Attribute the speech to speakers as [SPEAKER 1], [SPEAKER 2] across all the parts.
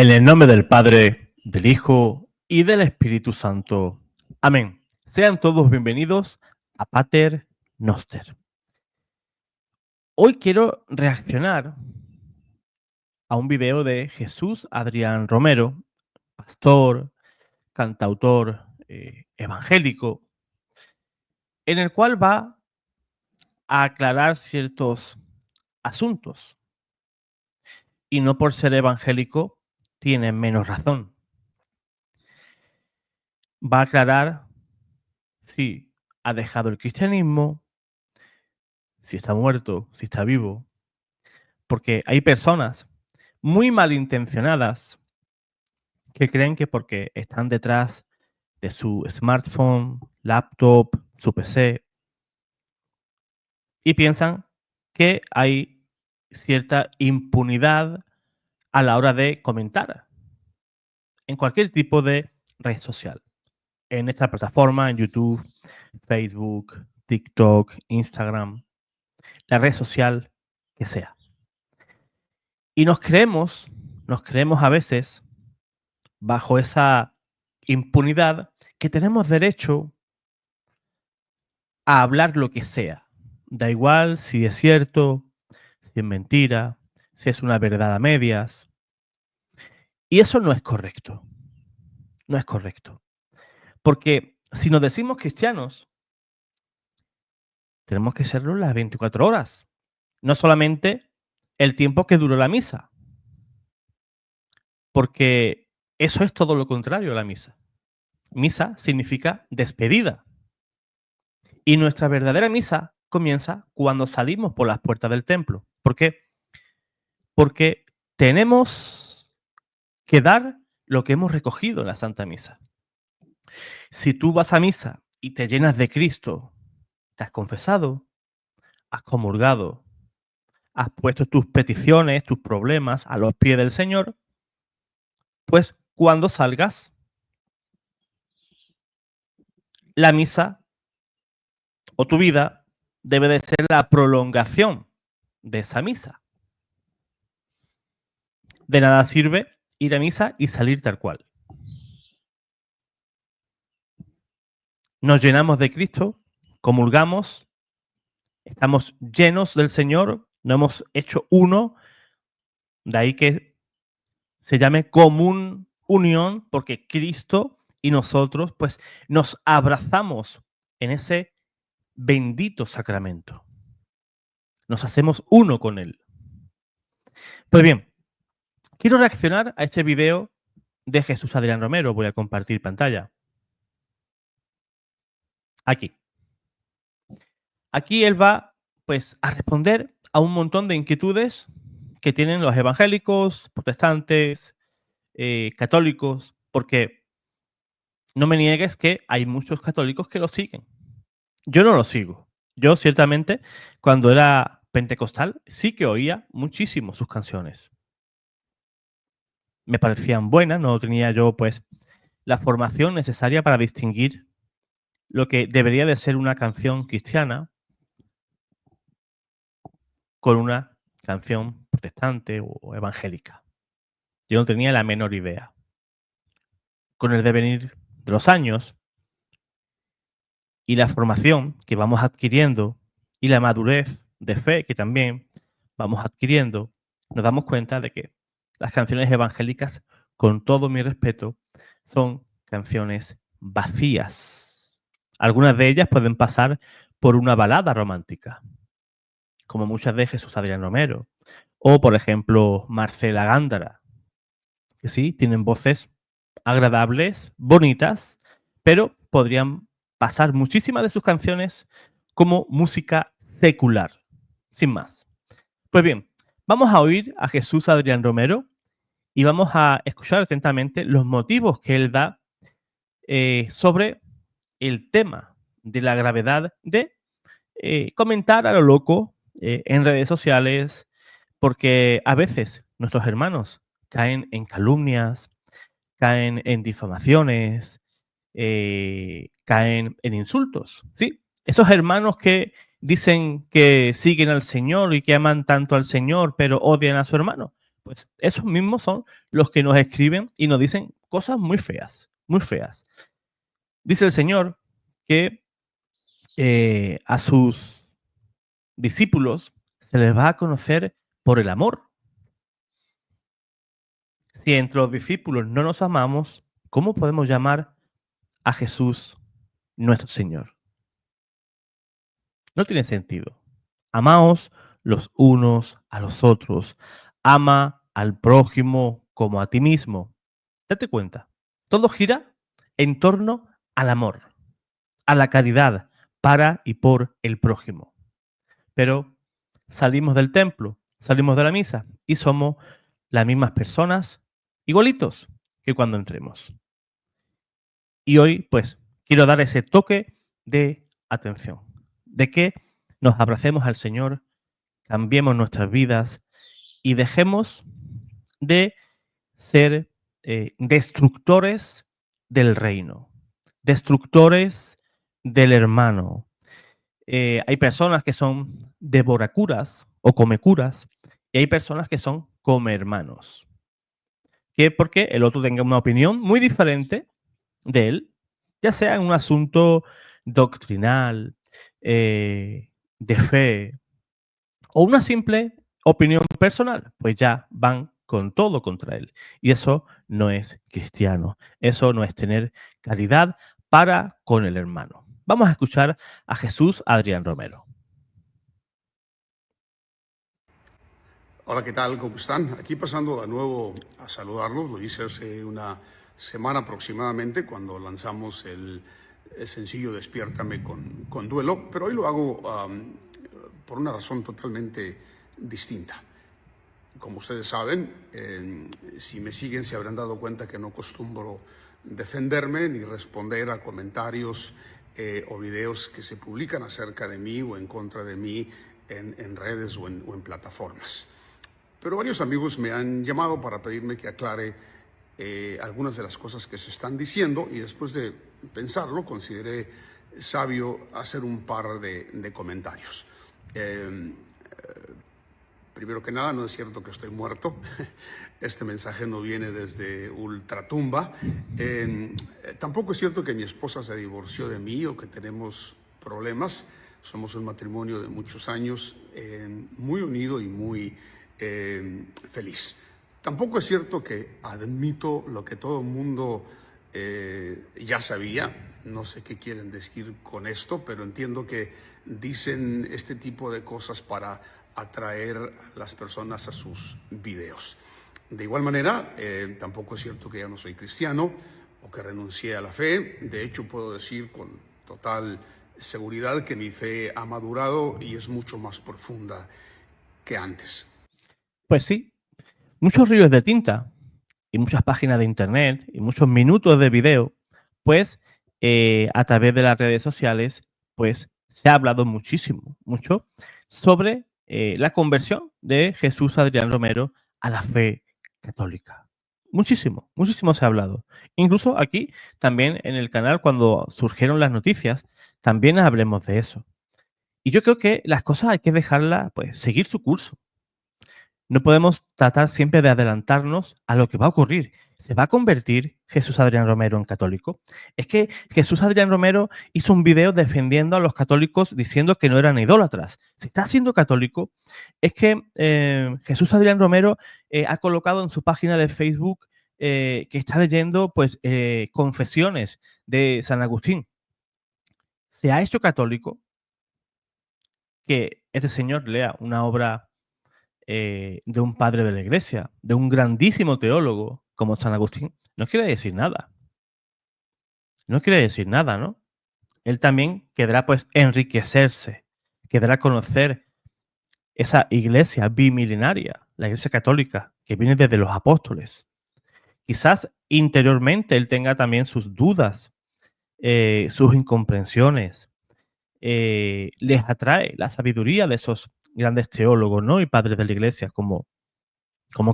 [SPEAKER 1] En el nombre del Padre, del Hijo y del Espíritu Santo. Amén. Sean todos bienvenidos a Pater Noster. Hoy quiero reaccionar a un video de Jesús Adrián Romero, pastor, cantautor, evangélico, en el cual va a aclarar ciertos asuntos. Y no por ser evangélico tiene menos razón. Va a aclarar si ha dejado el cristianismo, si está muerto, si está vivo, porque hay personas muy malintencionadas que creen que porque están detrás de su smartphone, laptop, su PC, y piensan que hay cierta impunidad a la hora de comentar en cualquier tipo de red social. En esta plataforma, en YouTube, Facebook, TikTok, Instagram, la red social que sea. Y nos creemos a veces, bajo esa impunidad, que tenemos derecho a hablar lo que sea. Da igual si es cierto, si es mentira, si es una verdad a medias. Y eso no es correcto. No es correcto. Porque si nos decimos cristianos, tenemos que serlo las 24 horas. No solamente el tiempo que duró la misa. Porque eso es todo lo contrario a la misa. Misa significa despedida. Y nuestra verdadera misa comienza cuando salimos por las puertas del templo. ¿Por qué? Porque tenemos que dar lo que hemos recogido en la Santa Misa. Si tú vas a misa y te llenas de Cristo, te has confesado, has comulgado, has puesto tus peticiones, tus problemas a los pies del Señor, pues cuando salgas, la misa o tu vida debe de ser la prolongación de esa misa. De nada sirve ir a misa y salir tal cual. Nos llenamos de Cristo, comulgamos, estamos llenos del Señor, no hemos hecho uno, de ahí que se llame común unión, porque Cristo y nosotros pues nos abrazamos en ese bendito sacramento. Nos hacemos uno con Él. Pues bien, quiero reaccionar a este video de Jesús Adrián Romero. Voy a compartir pantalla. Aquí. Aquí él va pues a responder a un montón de inquietudes que tienen los evangélicos, protestantes, católicos, porque no me niegues que hay muchos católicos que lo siguen. Yo no lo sigo. Yo ciertamente cuando era pentecostal sí que oía muchísimo sus canciones. Me parecían buenas, no tenía yo pues la formación necesaria para distinguir lo que debería de ser una canción cristiana con una canción protestante o evangélica. Yo no tenía la menor idea. Con el devenir de los años y la formación que vamos adquiriendo y la madurez de fe que también vamos adquiriendo, nos damos cuenta de que las canciones evangélicas, con todo mi respeto, son canciones vacías. Algunas de ellas pueden pasar por una balada romántica, como muchas de Jesús Adrián Romero, o por ejemplo Marcela Gándara, que sí, tienen voces agradables, bonitas, pero podrían pasar muchísimas de sus canciones como música secular, sin más. Pues bien, vamos a oír a Jesús Adrián Romero y vamos a escuchar atentamente los motivos que él da sobre el tema de la gravedad de comentar a lo loco en redes sociales, porque a veces nuestros hermanos caen en calumnias, caen en difamaciones, caen en insultos, ¿sí? Esos hermanos que dicen que siguen al Señor y que aman tanto al Señor, pero odian a su hermano, Pues esos mismos son los que nos escriben y nos dicen cosas muy feas, muy feas. Dice el Señor que a sus discípulos se les va a conocer por el amor. Si entre los discípulos no nos amamos, ¿cómo podemos llamar a Jesús nuestro Señor? No tiene sentido. Amaos los unos a los otros. Ama al prójimo como a ti mismo. Date cuenta, todo gira en torno al amor, a la caridad para y por el prójimo. Pero salimos del templo, salimos de la misa y somos las mismas personas, igualitos que cuando entremos. Y hoy, pues, quiero dar ese toque de atención, de que nos abracemos al Señor, cambiemos nuestras vidas y dejemos de ser destructores del reino, destructores del hermano. Hay personas que son devoracuras o comecuras y hay personas que son comermanos. Que porque el otro tenga una opinión muy diferente de él, ya sea en un asunto doctrinal, de fe o una simple opinión personal, pues ya van con todo contra él. Y eso no es cristiano, eso no es tener caridad para con el hermano. Vamos a escuchar a Jesús Adrián Romero.
[SPEAKER 2] Hola, ¿qué tal? ¿Cómo están? Aquí pasando de nuevo a saludarlos. Lo hice hace una semana aproximadamente cuando lanzamos el sencillo Despiértame con Duelo, pero hoy lo hago por una razón totalmente distinta. Como ustedes saben, si me siguen se habrán dado cuenta que no acostumbro defenderme ni responder a comentarios o videos que se publican acerca de mí o en contra de mí en redes o en plataformas. Pero varios amigos me han llamado para pedirme que aclare algunas de las cosas que se están diciendo y después de pensarlo consideré sabio hacer un par de comentarios. Primero que nada, no es cierto que estoy muerto. Este mensaje no viene desde ultratumba. Tampoco es cierto que mi esposa se divorció de mí o que tenemos problemas. Somos un matrimonio de muchos años, muy unido y muy feliz. Tampoco es cierto que admito lo que todo el mundo ya sabía. No sé qué quieren decir con esto, pero entiendo que dicen este tipo de cosas para atraer a las personas a sus videos. De igual manera, tampoco es cierto que ya no soy cristiano o que renuncié a la fe. De hecho, puedo decir con total seguridad que mi fe ha madurado y es mucho más profunda que antes.
[SPEAKER 1] Pues sí, muchos ríos de tinta y muchas páginas de internet y muchos minutos de video, pues a través de las redes sociales, pues se ha hablado mucho sobre la conversión de Jesús Adrián Romero a la fe católica. Muchísimo se ha hablado. Incluso aquí, también en el canal, cuando surgieron las noticias, también hablemos de eso. Y yo creo que las cosas hay que dejarlas, pues, seguir su curso. No podemos tratar siempre de adelantarnos a lo que va a ocurrir. ¿Se va a convertir Jesús Adrián Romero en católico? Es que Jesús Adrián Romero hizo un video defendiendo a los católicos diciendo que no eran idólatras. ¿Se está haciendo católico? Es que Jesús Adrián Romero ha colocado en su página de Facebook que está leyendo pues, confesiones de San Agustín. ¿Se ha hecho católico? Que este señor lea una obra de un padre de la iglesia, de un grandísimo teólogo como San Agustín, no quiere decir nada. No quiere decir nada, ¿no? Él también querrá pues enriquecerse, querrá conocer esa iglesia bimilenaria, la iglesia católica, que viene desde los apóstoles. Quizás interiormente él tenga también sus dudas, sus incomprensiones. Les atrae la sabiduría de esos grandes teólogos, ¿no? Y padres de la iglesia como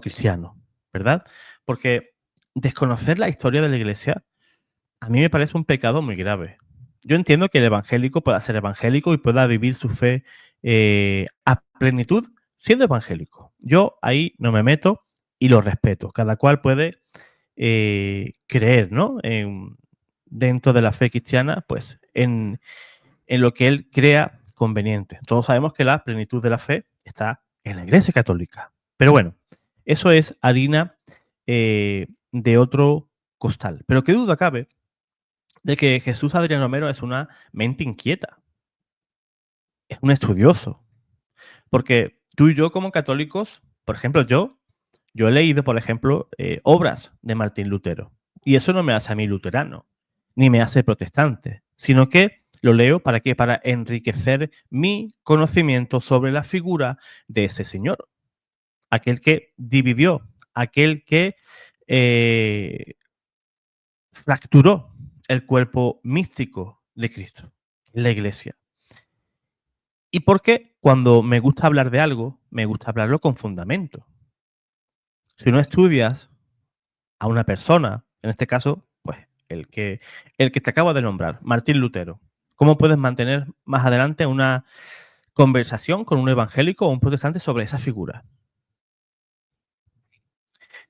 [SPEAKER 1] cristianos, ¿verdad? Porque desconocer la historia de la iglesia a mí me parece un pecado muy grave. Yo entiendo que el evangélico pueda ser evangélico y pueda vivir su fe a plenitud siendo evangélico. Yo ahí no me meto y lo respeto. Cada cual puede creer, ¿no? Dentro de la fe cristiana, pues en lo que él crea conveniente. Todos sabemos que la plenitud de la fe está en la Iglesia Católica. Pero bueno, eso es harina de otro costal. Pero qué duda cabe de que Jesús Adrián Romero es una mente inquieta, es un estudioso. Porque tú y yo como católicos, por ejemplo, yo he leído, por ejemplo, obras de Martín Lutero. Y eso no me hace a mí luterano, ni me hace protestante, sino que lo leo para qué? Para enriquecer mi conocimiento sobre la figura de ese señor, aquel que dividió, aquel que fracturó el cuerpo místico de Cristo, la Iglesia. Y porque cuando me gusta hablar de algo, me gusta hablarlo con fundamento. Si no estudias a una persona, en este caso, pues el que te acabo de nombrar, Martín Lutero, ¿cómo puedes mantener más adelante una conversación con un evangélico o un protestante sobre esa figura?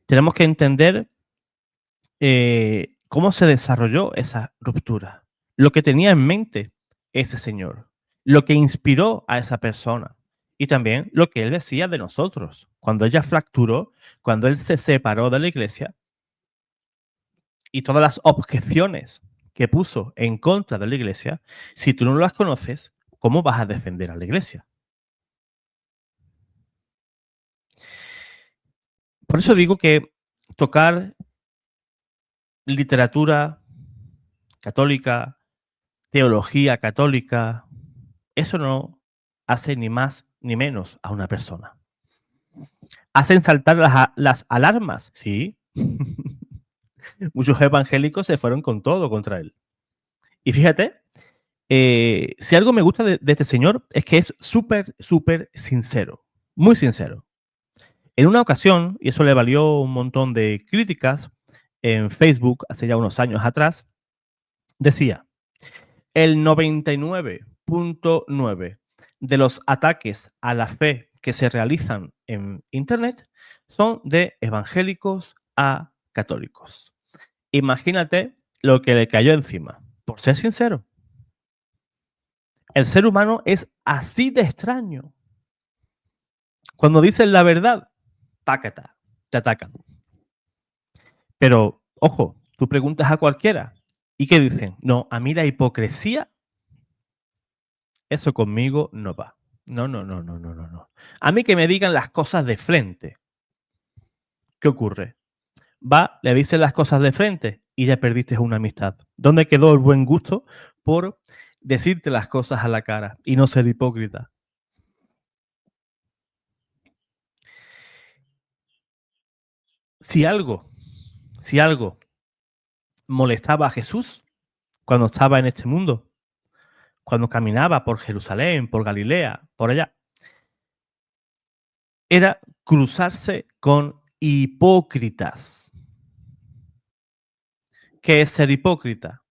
[SPEAKER 1] Tenemos que entender cómo se desarrolló esa ruptura, lo que tenía en mente ese señor, lo que inspiró a esa persona y también lo que él decía de nosotros. Cuando ella fracturó, cuando él se separó de la iglesia y todas las objeciones que puso en contra de la iglesia, si tú no las conoces, ¿cómo vas a defender a la iglesia? Por eso digo que tocar literatura católica, teología católica, eso no hace ni más ni menos a una persona. ¿Hacen saltar las alarmas? Sí. Muchos evangélicos se fueron con todo contra él. Y fíjate, si algo me gusta de este señor es que es súper, súper sincero. Muy sincero. En una ocasión, y eso le valió un montón de críticas en Facebook hace ya unos años atrás, decía, el 99.9 de los ataques a la fe que se realizan en Internet son de evangélicos a católicos. Imagínate lo que le cayó encima, por ser sincero. El ser humano es así de extraño. Cuando dicen la verdad, pácata, te atacan. Pero, ojo, tú preguntas a cualquiera, ¿y qué dicen? No, a mí la hipocresía, eso conmigo no va. No, no, no, no, no, no, no. A mí que me digan las cosas de frente. ¿Qué ocurre? Va, le dices las cosas de frente y ya perdiste una amistad. ¿Dónde quedó el buen gusto por decirte las cosas a la cara y no ser hipócrita? Si algo, si algo molestaba a Jesús cuando estaba en este mundo, cuando caminaba por Jerusalén, por Galilea, por allá, era cruzarse con hipócritas. ¿Qué es ser hipócrita?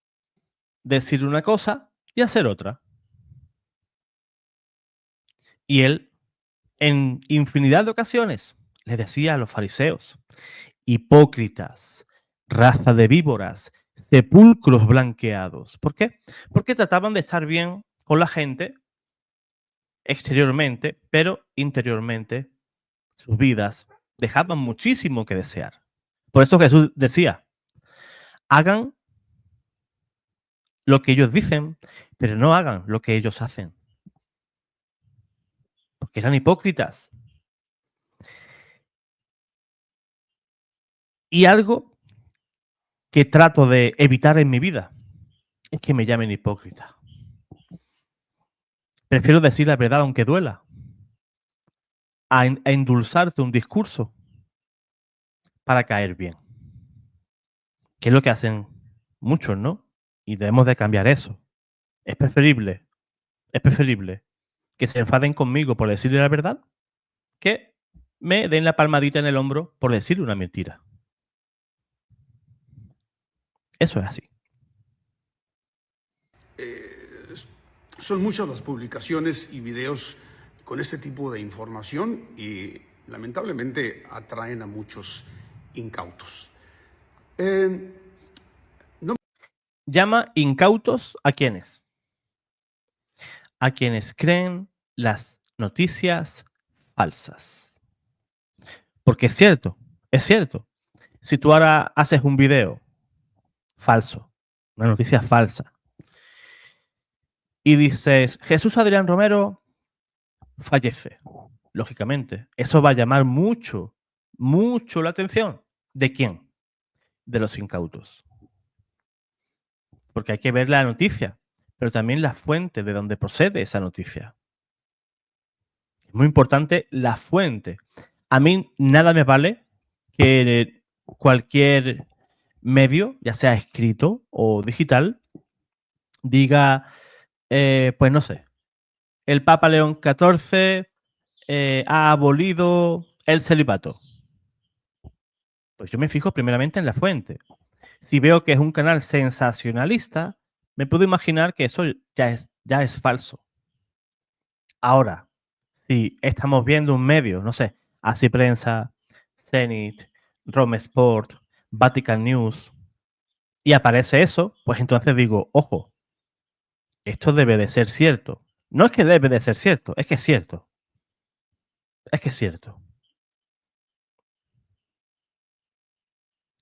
[SPEAKER 1] Decir una cosa y hacer otra. Y él, en infinidad de ocasiones, le decía a los fariseos, hipócritas, raza de víboras, sepulcros blanqueados. ¿Por qué? Porque trataban de estar bien con la gente exteriormente, pero interiormente sus vidas dejaban muchísimo que desear. Por eso Jesús decía, hagan lo que ellos dicen, pero no hagan lo que ellos hacen. Porque eran hipócritas. Y algo que trato de evitar en mi vida es que me llamen hipócrita. Prefiero decir la verdad aunque duela, a endulzarte un discurso para caer bien. Que es lo que hacen muchos, ¿no? Y debemos de cambiar eso. Es preferible que se enfaden conmigo por decirle la verdad que me den la palmadita en el hombro por decir una mentira. Eso es así.
[SPEAKER 2] Son muchas las publicaciones y videos con este tipo de información y lamentablemente atraen a muchos incautos.
[SPEAKER 1] Llama incautos ¿a quiénes? A quienes creen las noticias falsas. Porque es cierto. Si tú ahora haces un video falso, una noticia falsa, y dices, Jesús Adrián Romero fallece, lógicamente, eso va a llamar mucho la atención. ¿De quién? De los incautos. Porque hay que ver la noticia, pero también la fuente de donde procede esa noticia. Es muy importante la fuente. A mí nada me vale que cualquier medio, ya sea escrito o digital, diga, pues no sé, el Papa León XIV ha abolido el celibato. Pues yo me fijo primeramente en la fuente. Si veo que es un canal sensacionalista, me puedo imaginar que eso ya es falso. Ahora, si estamos viendo un medio, no sé, Así Prensa, Zenit, Rome Sport, Vatican News, y aparece eso, pues entonces digo, ojo, esto debe de ser cierto. No es que debe de ser cierto, es que es cierto. Es que es cierto.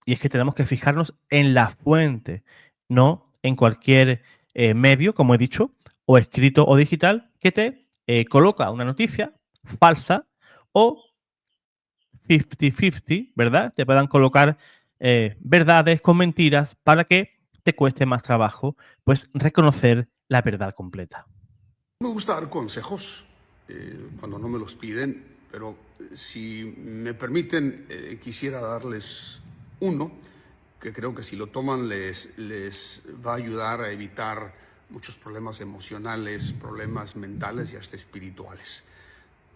[SPEAKER 1] Y es que tenemos que fijarnos en la fuente, no en cualquier medio, como he dicho, o escrito o digital, que te coloca una noticia falsa o 50-50, ¿verdad? Te puedan colocar verdades con mentiras para que te cueste más trabajo, pues, reconocer la verdad completa.
[SPEAKER 2] Me gusta dar consejos cuando no me los piden, pero si me permiten, quisiera darles uno que creo que si lo toman les va a ayudar a evitar muchos problemas emocionales, problemas mentales y hasta espirituales.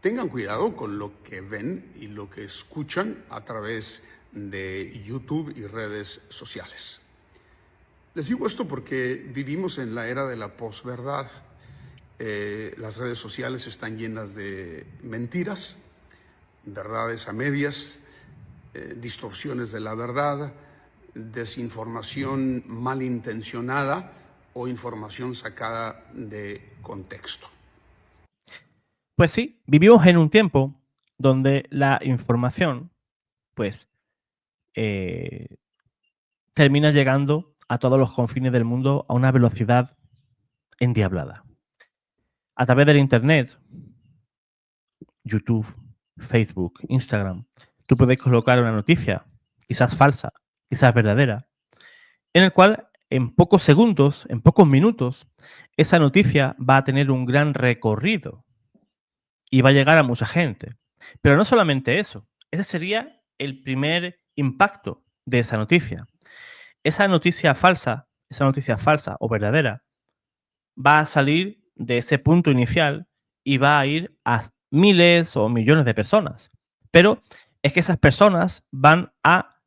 [SPEAKER 2] Tengan cuidado con lo que ven y lo que escuchan a través de YouTube y redes sociales. Les digo esto porque vivimos en la era de la posverdad. Las redes sociales están llenas de mentiras, verdades a medias, distorsiones de la verdad, desinformación malintencionada o información sacada de contexto.
[SPEAKER 1] Pues sí, vivimos en un tiempo donde la información, pues, termina llegando a todos los confines del mundo a una velocidad endiablada. A través del Internet, YouTube, Facebook, Instagram, tú puedes colocar una noticia, quizás falsa, quizás verdadera, en el cual en pocos segundos, en pocos minutos, esa noticia va a tener un gran recorrido y va a llegar a mucha gente. Pero no solamente eso, ese sería el primer impacto de esa noticia. Esa noticia falsa o verdadera, va a salir de ese punto inicial y va a ir a miles o millones de personas. Pero es que esas personas van a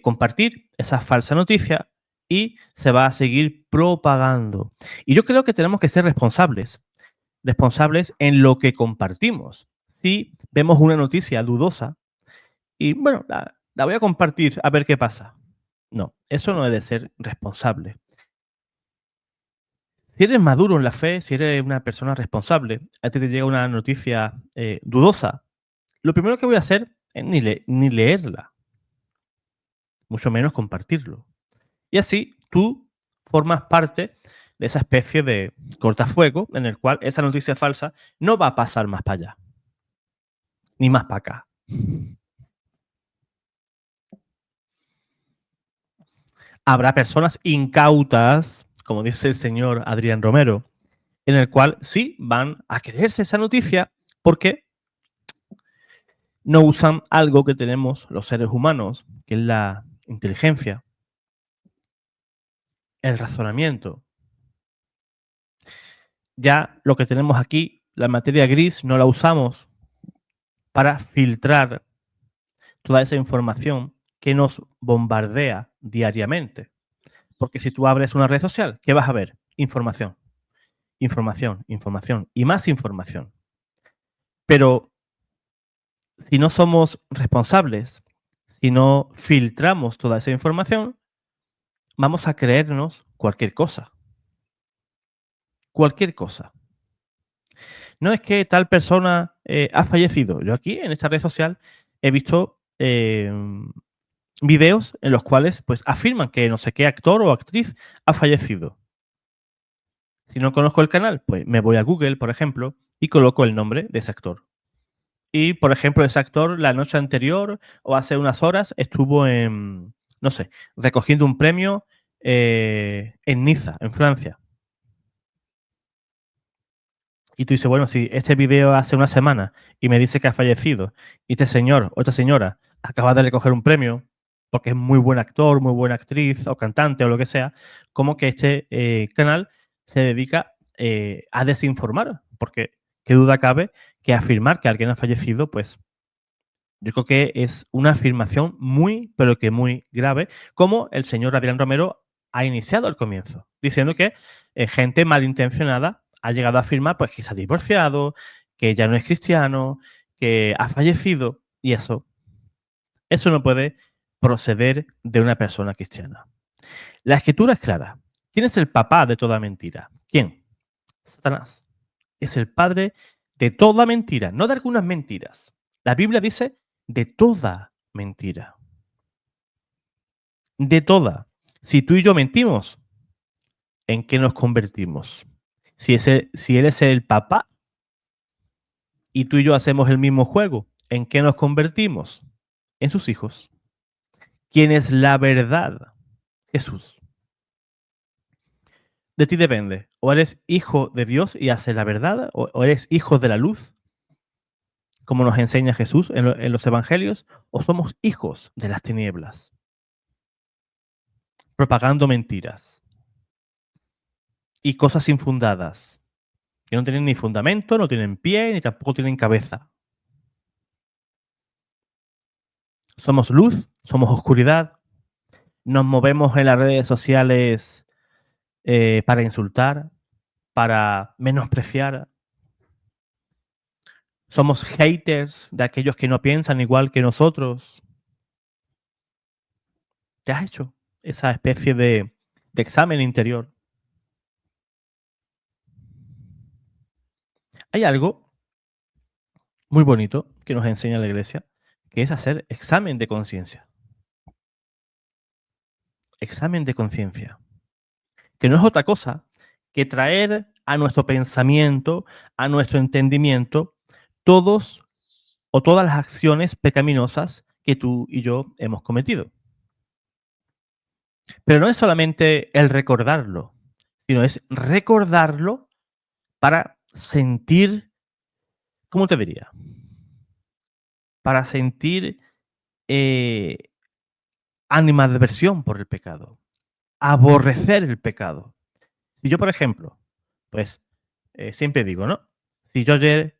[SPEAKER 1] compartir esa falsa noticia y se va a seguir propagando. Y yo creo que tenemos que ser responsables en lo que compartimos. Si vemos una noticia dudosa y, bueno, la voy a compartir a ver qué pasa. No, eso no debe ser responsable. Si eres maduro en la fe, si eres una persona responsable, a ti te llega una noticia dudosa, lo primero que voy a hacer es ni leerla, mucho menos compartirlo. Y así tú formas parte de esa especie de cortafuego en el cual esa noticia falsa no va a pasar más para allá, ni más para acá. Habrá personas incautas, como dice el señor Adrián Romero, en el cual sí van a creerse esa noticia porque no usan algo que tenemos los seres humanos, que es la inteligencia, el razonamiento. Ya lo que tenemos aquí, la materia gris, no la usamos para filtrar toda esa información que nos bombardea diariamente. Porque si tú abres una red social, ¿qué vas a ver? Información, información, información y más información. Pero si no somos responsables, si no filtramos toda esa información, vamos a creernos cualquier cosa. Cualquier cosa. No es que tal persona ha fallecido. Yo aquí, en esta red social, he visto videos en los cuales pues, afirman que no sé qué actor o actriz ha fallecido. Si no conozco el canal, pues me voy a Google, por ejemplo, y coloco el nombre de ese actor. Y, por ejemplo, ese actor la noche anterior o hace unas horas estuvo en, no sé, recogiendo un premio en Niza, en Francia. Y tú dices, bueno, si este video hace una semana y me dice que ha fallecido, y este señor o esta señora acaba de recoger un premio, porque es muy buen actor, muy buena actriz o cantante o lo que sea, como que este canal se dedica a desinformar, porque qué duda cabe que afirmar que alguien ha fallecido, pues yo creo que es una afirmación muy, pero que muy grave, como el señor Adrián Romero ha iniciado al comienzo, diciendo que gente malintencionada ha llegado a afirmar pues, que se ha divorciado, que ya no es cristiano, que ha fallecido, y eso no puede proceder de una persona cristiana. La escritura es clara. ¿Quién es el papá de toda mentira? ¿Quién? Satanás. Es el padre de toda mentira, no de algunas mentiras. La Biblia dice de toda mentira. De toda. Si tú y yo mentimos, ¿en qué nos convertimos? Si él es el papá y tú y yo hacemos el mismo juego, ¿en qué nos convertimos? En sus hijos. ¿Quién es la verdad? Jesús. De ti depende. O eres hijo de Dios y haces la verdad, o eres hijo de la luz, como nos enseña Jesús en los evangelios, o somos hijos de las tinieblas, propagando mentiras y cosas infundadas, que no tienen ni fundamento, no tienen pie, ni tampoco tienen cabeza. Somos luz, somos oscuridad, nos movemos en las redes sociales para insultar, para menospreciar. Somos haters de aquellos que no piensan igual que nosotros. ¿Te has hecho esa especie de examen interior? Hay algo muy bonito que nos enseña la iglesia, que es hacer examen de conciencia. Examen de conciencia. Que no es otra cosa que traer a nuestro pensamiento, a nuestro entendimiento, todos o todas las acciones pecaminosas que tú y yo hemos cometido. Pero no es solamente el recordarlo, sino es recordarlo para sentir, ¿cómo te diría? Para sentir eh, animadversión por el pecado, aborrecer el pecado. Si yo, por ejemplo, pues siempre digo, ¿no? Si yo ayer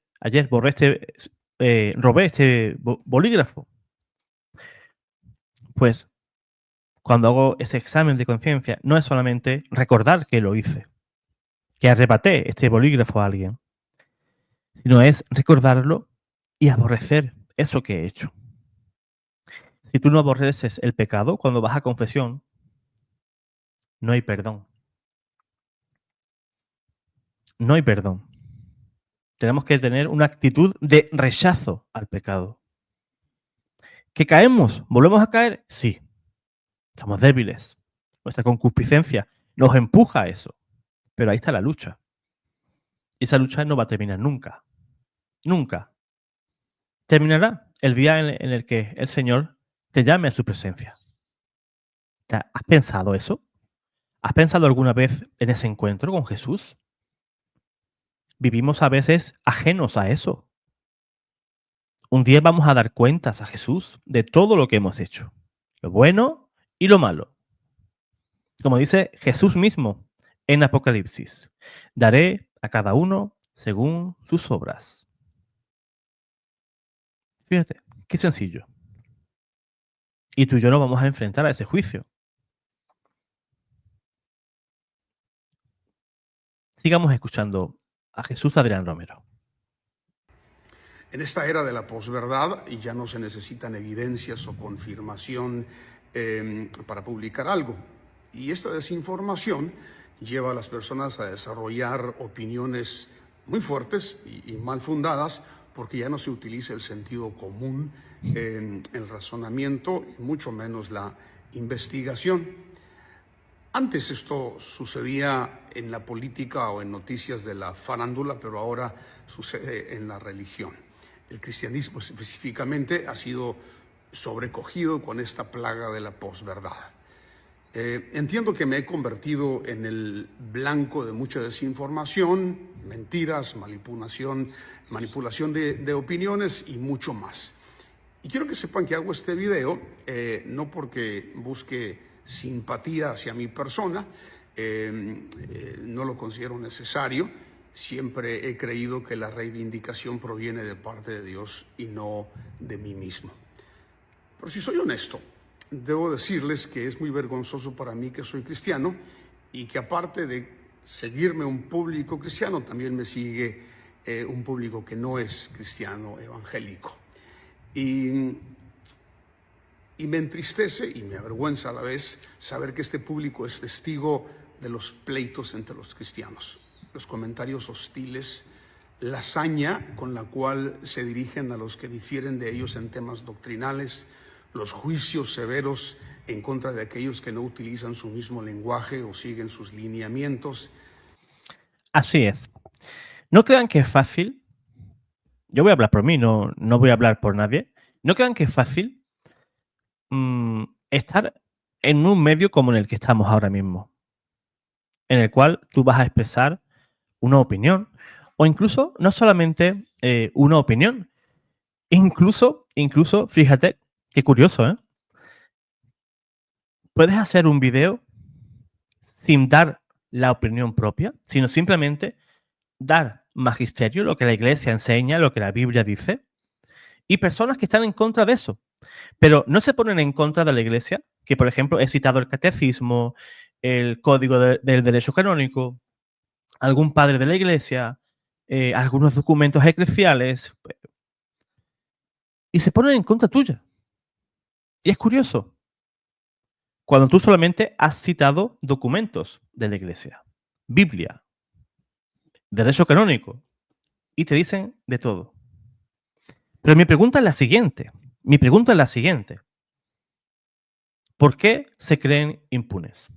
[SPEAKER 1] robé este bolígrafo, pues cuando hago ese examen de conciencia, no es solamente recordar que lo hice, que arrebaté este bolígrafo a alguien, sino es recordarlo y aborrecer eso que he hecho. Si tú no aborreces el pecado, cuando vas a confesión, no hay perdón. No hay perdón. Tenemos que tener una actitud de rechazo al pecado. ¿Que caemos? ¿Volvemos a caer? Sí. Somos débiles. Nuestra concupiscencia nos empuja a eso. Pero ahí está la lucha. Y esa lucha no va a terminar nunca. Nunca. Terminará el día en el que el Señor te llame a su presencia. ¿Has pensado eso? ¿Has pensado alguna vez en ese encuentro con Jesús? Vivimos a veces ajenos a eso. Un día vamos a dar cuentas a Jesús de todo lo que hemos hecho, lo bueno y lo malo. Como dice Jesús mismo en Apocalipsis, daré a cada uno según sus obras. Fíjate, qué sencillo. Y tú y yo nos vamos a enfrentar a ese juicio. Sigamos escuchando a Jesús Adrián Romero.
[SPEAKER 2] En esta era de la posverdad ya no se necesitan evidencias o confirmación para publicar algo. Y esta desinformación lleva a las personas a desarrollar opiniones muy fuertes y mal fundadas, porque ya no se utiliza el sentido común, el razonamiento y mucho menos la investigación. Antes esto sucedía en la política o en noticias de la farándula, pero ahora sucede en la religión. El cristianismo específicamente ha sido sobrecogido con esta plaga de la posverdad. Entiendo que me he convertido en el blanco de mucha desinformación, mentiras, manipulación de opiniones y mucho más. Y quiero que sepan que hago este video no porque busque simpatía hacia mi persona, no lo considero necesario. Siempre he creído que la reivindicación proviene de parte de Dios y no de mí mismo. Pero si soy honesto, debo decirles que es muy vergonzoso para mí que soy cristiano y que aparte de seguirme un público cristiano, también me sigue un público que no es cristiano evangélico. Y me entristece y me avergüenza a la vez saber que este público es testigo de los pleitos entre los cristianos, los comentarios hostiles, la saña con la cual se dirigen a los que difieren de ellos en temas doctrinales, los juicios severos en contra de aquellos que no utilizan su mismo lenguaje o siguen sus lineamientos.
[SPEAKER 1] Así es. No crean que es fácil. Yo voy a hablar por mí, no voy a hablar por nadie. No crean que es fácil estar en un medio como en el que estamos ahora mismo, en el cual tú vas a expresar una opinión, o incluso no solamente una opinión, incluso, fíjate, qué curioso, ¿eh? Puedes hacer un video sin dar la opinión propia, sino simplemente dar magisterio, lo que la iglesia enseña, lo que la Biblia dice, y personas que están en contra de eso, pero no se ponen en contra de la iglesia, que por ejemplo he citado el catecismo, el código del derecho canónico, algún padre de la iglesia, algunos documentos eclesiales, y se ponen en contra tuya. Y es curioso, cuando tú solamente has citado documentos de la iglesia, Biblia, derecho canónico, y te dicen de todo. Pero mi pregunta es la siguiente. ¿Por qué se creen impunes?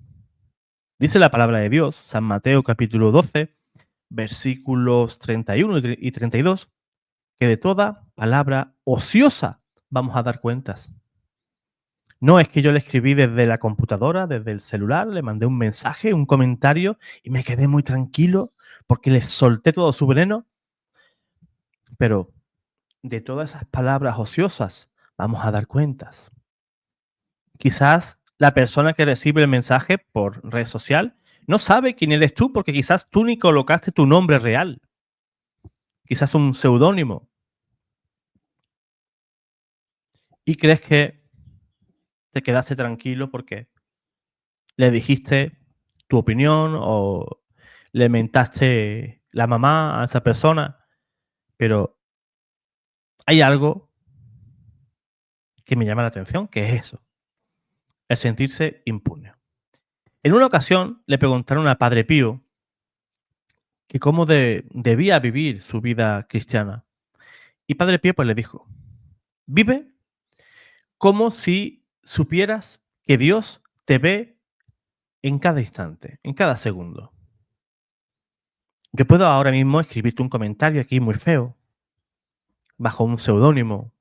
[SPEAKER 1] Dice la palabra de Dios, San Mateo capítulo 12, versículos 31 y 32, que de toda palabra ociosa vamos a dar cuentas. No es que yo le escribí desde la computadora, desde el celular, le mandé un mensaje, un comentario y me quedé muy tranquilo porque le solté todo su veneno. Pero de todas esas palabras ociosas vamos a dar cuentas. Quizás la persona que recibe el mensaje por red social no sabe quién eres tú porque quizás tú ni colocaste tu nombre real. Quizás un seudónimo. Y crees que te quedaste tranquilo porque le dijiste tu opinión o le mentaste la mamá a esa persona, pero hay algo que me llama la atención, que es eso, el sentirse impune. En una ocasión le preguntaron a Padre Pío que cómo debía vivir su vida cristiana. Y Padre Pío pues le dijo, vive como si supieras que Dios te ve en cada instante, en cada segundo. Yo puedo ahora mismo escribirte un comentario aquí muy feo, bajo un seudónimo,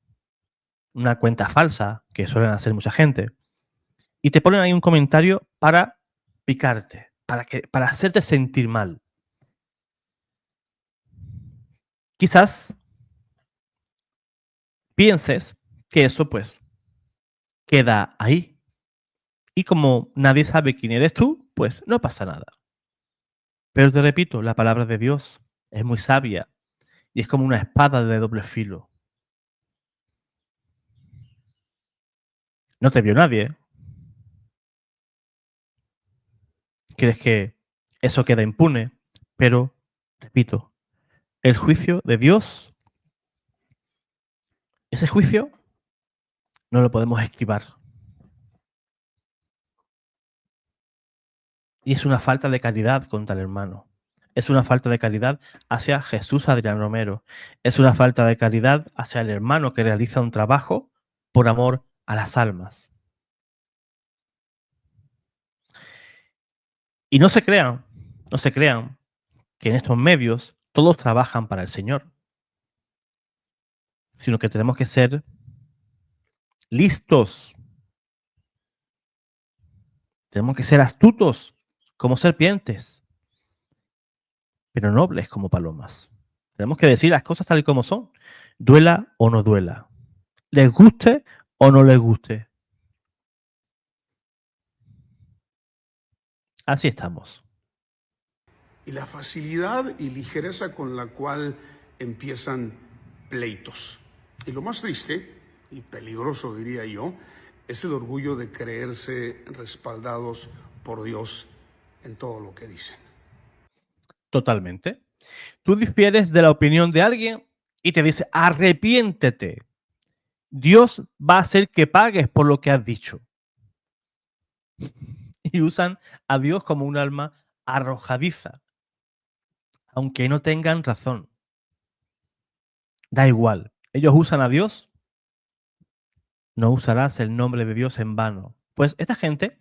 [SPEAKER 1] una cuenta falsa, que suelen hacer mucha gente, y te ponen ahí un comentario para picarte, para hacerte sentir mal. Quizás pienses que eso pues queda ahí. Y como nadie sabe quién eres tú, pues no pasa nada. Pero te repito, la palabra de Dios es muy sabia y es como una espada de doble filo. No te vio nadie. Crees que eso queda impune, pero, repito, el juicio de Dios Ese juicio no lo podemos esquivar. Y es una falta de caridad contra el hermano. Es una falta de caridad hacia Jesús Adrián Romero. Es una falta de caridad hacia el hermano que realiza un trabajo por amor a las almas. Y no se crean que en estos medios todos trabajan para el Señor, sino que tenemos que ser listos, tenemos que ser astutos como serpientes, pero nobles como palomas. Tenemos que decir las cosas tal y como son, duela o no duela, les guste o no les guste. Así estamos.
[SPEAKER 2] Y la facilidad y ligereza con la cual empiezan pleitos. Y lo más triste, y peligroso diría yo, es el orgullo de creerse respaldados por Dios en todo lo que dicen.
[SPEAKER 1] Totalmente. Tú difieres de la opinión de alguien y te dice, arrepiéntete. Dios va a hacer que pagues por lo que has dicho. Y usan a Dios como un alma arrojadiza, aunque no tengan razón. Da igual. Ellos usan a Dios, no usarás el nombre de Dios en vano. Pues esta gente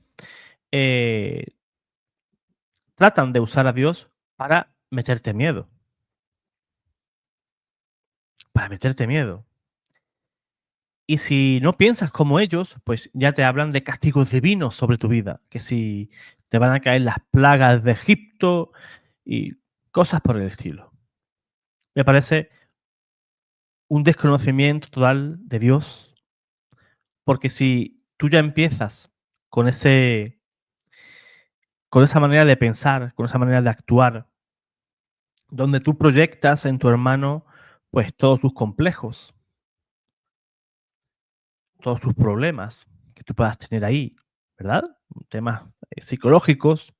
[SPEAKER 1] tratan de usar a Dios para meterte miedo. Para meterte miedo. Y si no piensas como ellos, pues ya te hablan de castigos divinos sobre tu vida, que si te van a caer las plagas de Egipto y cosas por el estilo. Me parece un desconocimiento total de Dios, porque si tú ya empiezas con con esa manera de pensar, con esa manera de actuar, donde tú proyectas en tu hermano pues todos tus complejos, todos tus problemas que tú puedas tener ahí, ¿verdad? Temas psicológicos,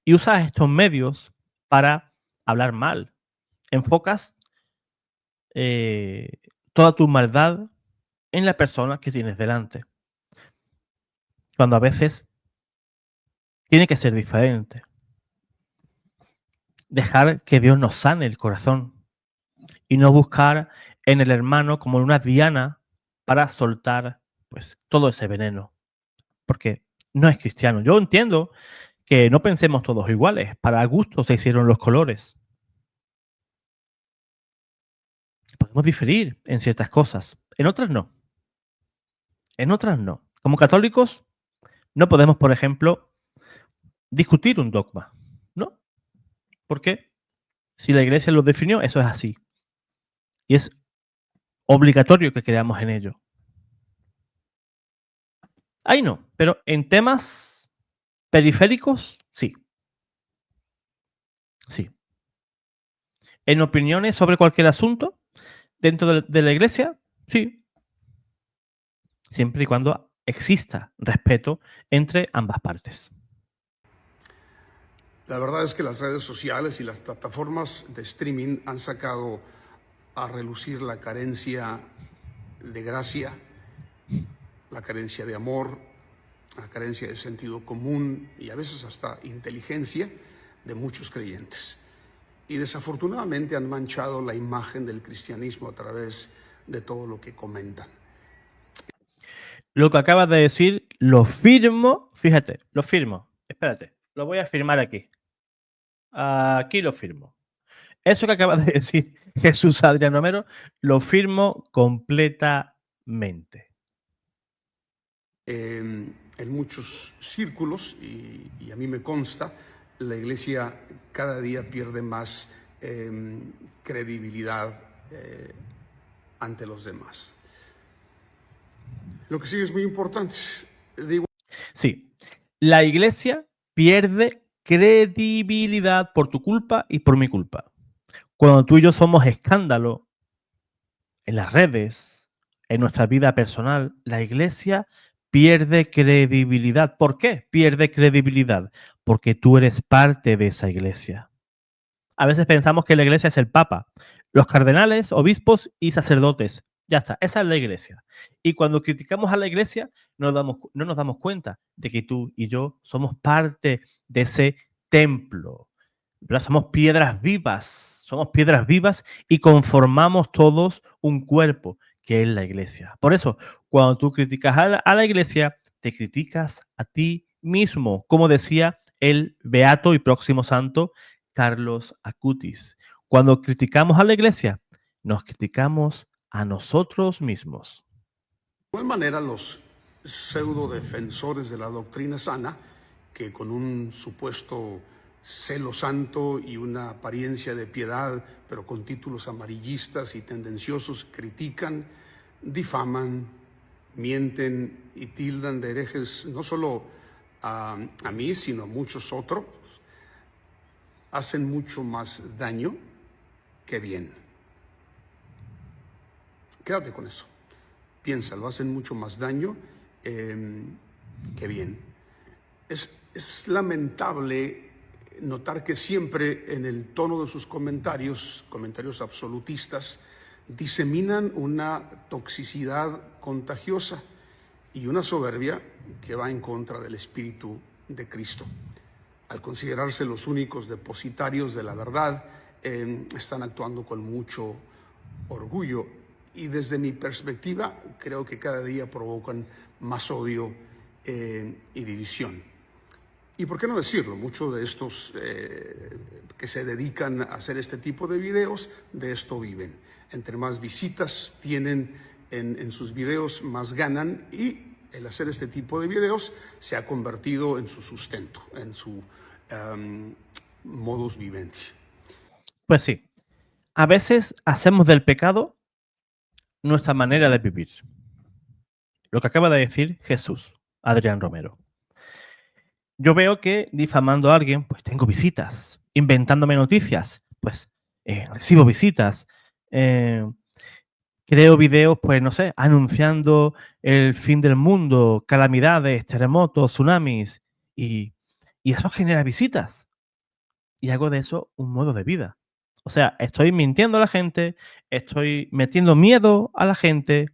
[SPEAKER 1] y usas estos medios para hablar mal. Enfocas toda tu maldad en la persona que tienes delante, cuando a veces tiene que ser diferente. Dejar que Dios nos sane el corazón y no buscar en el hermano como una diana para soltar pues todo ese veneno, porque no es cristiano. Yo entiendo que no pensemos todos iguales, para gusto se hicieron los colores. Podemos diferir en ciertas cosas, en otras no. En otras no. Como católicos no podemos, por ejemplo, discutir un dogma, ¿no? Porque si la Iglesia lo definió, eso es así. Y es obligatorio que creamos en ello. Ahí no, pero en temas periféricos, sí. Sí. En opiniones sobre cualquier asunto dentro de la Iglesia, sí. Siempre y cuando exista respeto entre ambas partes.
[SPEAKER 2] La verdad es que las redes sociales y las plataformas de streaming han sacado a relucir la carencia de gracia, la carencia de amor, la carencia de sentido común y a veces hasta inteligencia de muchos creyentes. Y desafortunadamente han manchado la imagen del cristianismo a través de todo lo que comentan.
[SPEAKER 1] Lo que acabas de decir, lo firmo, fíjate, lo firmo. Espérate, lo voy a firmar aquí. Aquí lo firmo. Eso que acabas de decir, Jesús Adrián Romero, lo firmo completamente.
[SPEAKER 2] En muchos círculos, y a mí me consta, la Iglesia cada día pierde más credibilidad ante los demás. Lo que sí es muy importante.
[SPEAKER 1] Sí, la Iglesia pierde credibilidad por tu culpa y por mi culpa. Cuando tú y yo somos escándalo en las redes, en nuestra vida personal, la Iglesia pierde credibilidad. ¿Por qué pierde credibilidad? Porque tú eres parte de esa Iglesia. A veces pensamos que la Iglesia es el Papa, los cardenales, obispos y sacerdotes. Ya está, esa es la iglesia. Y cuando criticamos a la iglesia, no nos damos cuenta de que tú y yo somos parte de ese templo. ¿Verdad? Somos piedras vivas y conformamos todos un cuerpo, que es la iglesia. Por eso, cuando tú criticas a la iglesia, te criticas a ti mismo, como decía el beato y próximo santo Carlos Acutis. Cuando criticamos a la iglesia, nos criticamos a nosotros mismos.
[SPEAKER 2] De igual manera, los pseudo defensores de la doctrina sana, que con un supuesto celo santo y una apariencia de piedad, pero con títulos amarillistas y tendenciosos, critican, difaman, mienten y tildan de herejes no solo a mí, sino a muchos otros, hacen mucho más daño que bien. Quédate con eso. Piénsalo, hacen mucho más daño que bien. Es lamentable notar que siempre en el tono de sus comentarios absolutistas, diseminan una toxicidad contagiosa y una soberbia que va en contra del Espíritu de Cristo. Al considerarse los únicos depositarios de la verdad, están actuando con mucho orgullo. Y desde mi perspectiva, creo que cada día provocan más odio y división. Y por qué no decirlo, muchos de estos que se dedican a hacer este tipo de videos, de esto viven. Entre más visitas tienen en sus videos, más ganan, y el hacer este tipo de videos se ha convertido en su sustento, en su modus vivendi.
[SPEAKER 1] Pues sí, a veces hacemos del pecado nuestra manera de vivir. Lo que acaba de decir Jesús, Adrián Romero. Yo veo que difamando a alguien, pues tengo visitas. Inventándome noticias, pues recibo visitas. Creo videos, pues no sé, anunciando el fin del mundo, calamidades, terremotos, tsunamis. Y eso genera visitas. Y hago de eso un modo de vida. O sea, estoy mintiendo a la gente, estoy metiendo miedo a la gente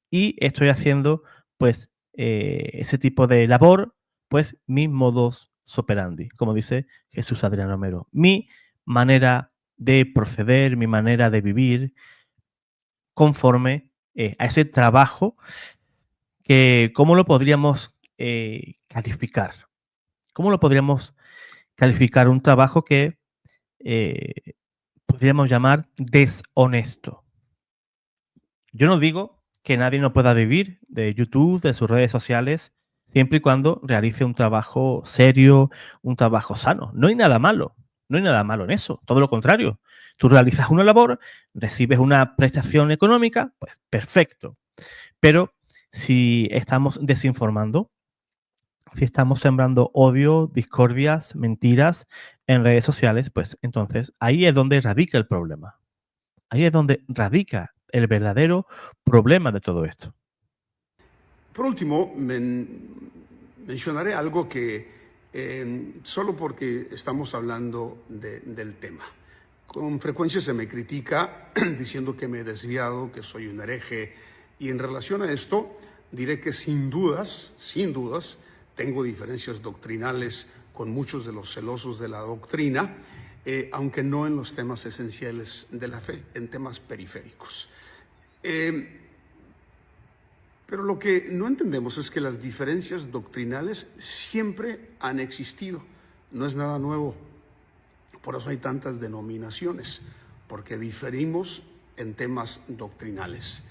[SPEAKER 1] y estoy haciendo, pues, ese tipo de labor, pues, mi modus operandi, como dice Jesús Adrián Romero. Mi manera de proceder, mi manera de vivir conforme a ese trabajo que, ¿cómo lo podríamos calificar? ¿Cómo lo podríamos calificar? Un trabajo que podríamos llamar deshonesto. Yo no digo que nadie no pueda vivir de YouTube, de sus redes sociales, siempre y cuando realice un trabajo serio, un trabajo sano. No hay nada malo, no hay nada malo en eso, todo lo contrario. Tú realizas una labor, recibes una prestación económica, pues perfecto. Pero si estamos desinformando, si estamos sembrando odio, discordias, mentiras en redes sociales, pues entonces ahí es donde radica el problema. Ahí es donde radica el verdadero problema de todo esto.
[SPEAKER 2] Por último, mencionaré algo que solo porque estamos hablando del tema. Con frecuencia se me critica diciendo que me he desviado, que soy un hereje, y en relación a esto diré que sin dudas, tengo diferencias doctrinales con muchos de los celosos de la doctrina, aunque no en los temas esenciales de la fe, en temas periféricos. Pero lo que no entendemos es que las diferencias doctrinales siempre han existido, no es nada nuevo. Por eso hay tantas denominaciones, porque diferimos en temas doctrinales.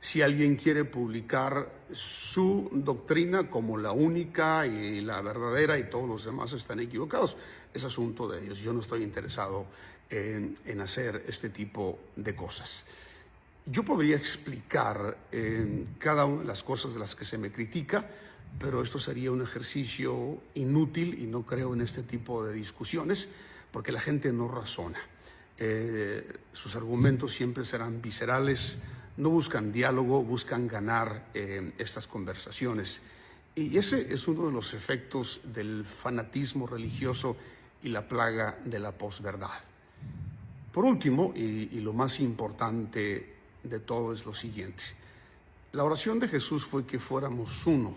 [SPEAKER 2] Si alguien quiere publicar su doctrina como la única y la verdadera y todos los demás están equivocados, es asunto de ellos. Yo no estoy interesado en hacer este tipo de cosas. Yo podría explicar cada una de las cosas de las que se me critica, pero esto sería un ejercicio inútil y no creo en este tipo de discusiones, porque la gente no razona. Sus argumentos siempre serán viscerales, no buscan diálogo, buscan ganar estas conversaciones. Y ese es uno de los efectos del fanatismo religioso y la plaga de la posverdad. Por último, y lo más importante de todo es lo siguiente. La oración de Jesús fue que fuéramos uno,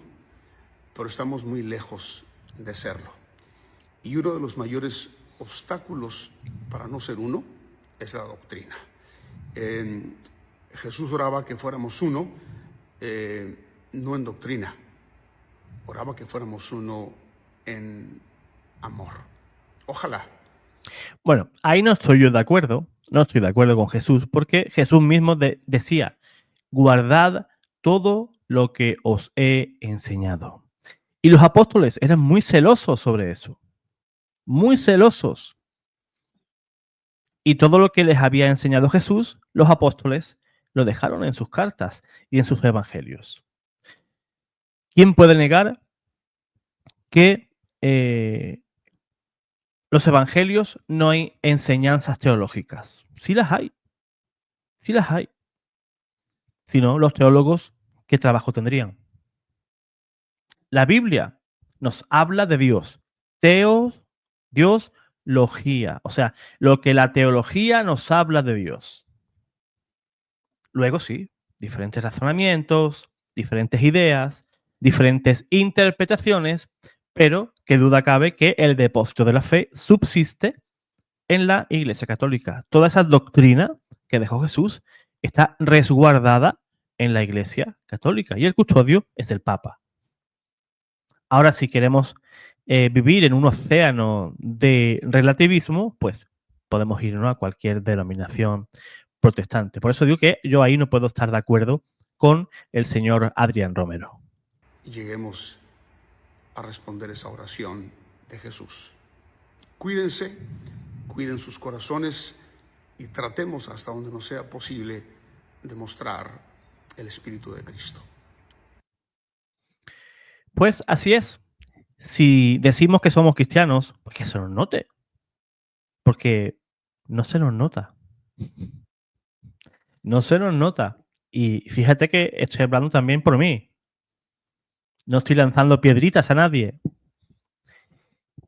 [SPEAKER 2] pero estamos muy lejos de serlo. Y uno de los mayores obstáculos para no ser uno es la doctrina. Jesús oraba que fuéramos uno, no en doctrina, oraba que fuéramos uno en amor. Ojalá.
[SPEAKER 1] Bueno, ahí no estoy yo de acuerdo, no estoy de acuerdo con Jesús, porque Jesús mismo decía, guardad todo lo que os he enseñado. Y los apóstoles eran muy celosos sobre eso, muy celosos. Y todo lo que les había enseñado Jesús, los apóstoles lo dejaron en sus cartas y en sus evangelios. ¿Quién puede negar que los evangelios no hay enseñanzas teológicas? Sí las hay, sí las hay. Si no, los teólogos, ¿qué trabajo tendrían? La Biblia nos habla de Dios. Dios, logía. O sea, lo que la teología nos habla de Dios. Luego sí, diferentes razonamientos, diferentes ideas, diferentes interpretaciones, pero qué duda cabe que el depósito de la fe subsiste en la Iglesia Católica. Toda esa doctrina que dejó Jesús está resguardada en la Iglesia Católica y el custodio es el Papa. Ahora, si queremos vivir en un océano de relativismo, pues podemos irnos a cualquier denominación protestante. Por eso digo que yo ahí no puedo estar de acuerdo con el señor Adrián Romero.
[SPEAKER 2] Lleguemos a responder esa oración de Jesús. Cuídense, cuiden sus corazones y tratemos hasta donde nos sea posible demostrar el Espíritu de Cristo.
[SPEAKER 1] Pues así es. Si decimos que somos cristianos, pues que se nos note. Porque no se nos nota. No se nos nota. Y fíjate que estoy hablando también por mí. No estoy lanzando piedritas a nadie.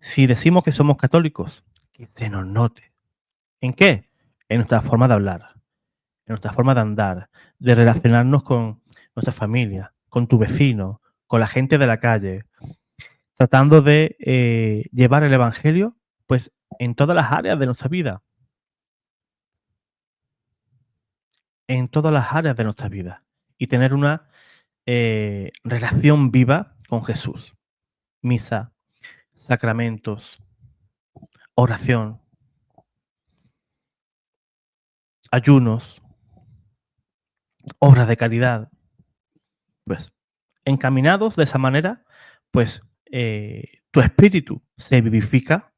[SPEAKER 1] Si decimos que somos católicos, que se nos note. ¿En qué? En nuestra forma de hablar, en nuestra forma de andar, de relacionarnos con nuestra familia, con tu vecino, con la gente de la calle, tratando de llevar el Evangelio pues en todas las áreas de nuestra vida. En todas las áreas de nuestra vida. Y tener una relación viva con Jesús. Misa, sacramentos, oración, ayunos, obras de caridad. Pues encaminados de esa manera, pues tu espíritu se vivifica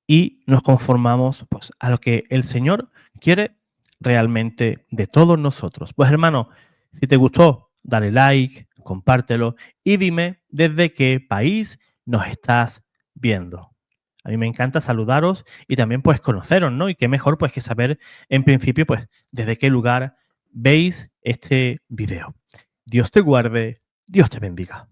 [SPEAKER 1] y nos conformamos pues, a lo que el Señor quiere realmente de todos nosotros. Pues hermano, si te gustó, dale like, compártelo y dime desde qué país nos estás viendo. A mí me encanta saludaros y también pues conoceros, ¿no? Y qué mejor pues que saber en principio pues desde qué lugar veis este video. Dios te guarde, Dios te bendiga.